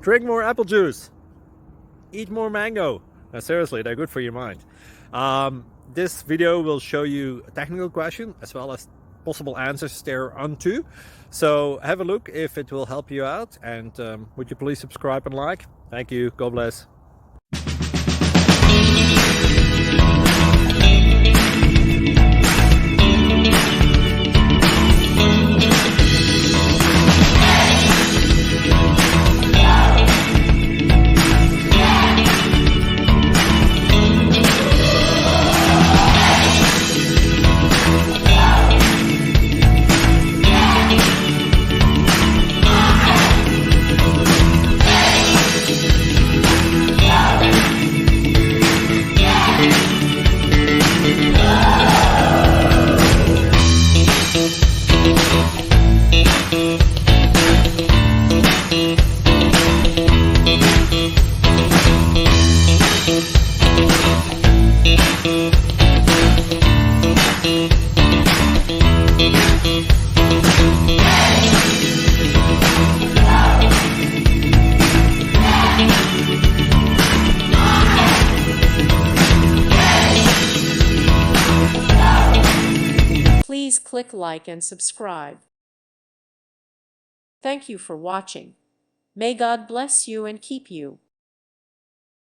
Drink more apple juice. Eat more mango. Now, seriously, they're good for your mind. This video will show you a technical question as well as possible answers thereunto. So have a look if it will help you out, and would you please subscribe and like? Thank you. God bless. Please click like and subscribe. Thank you for watching. May God bless you and keep you.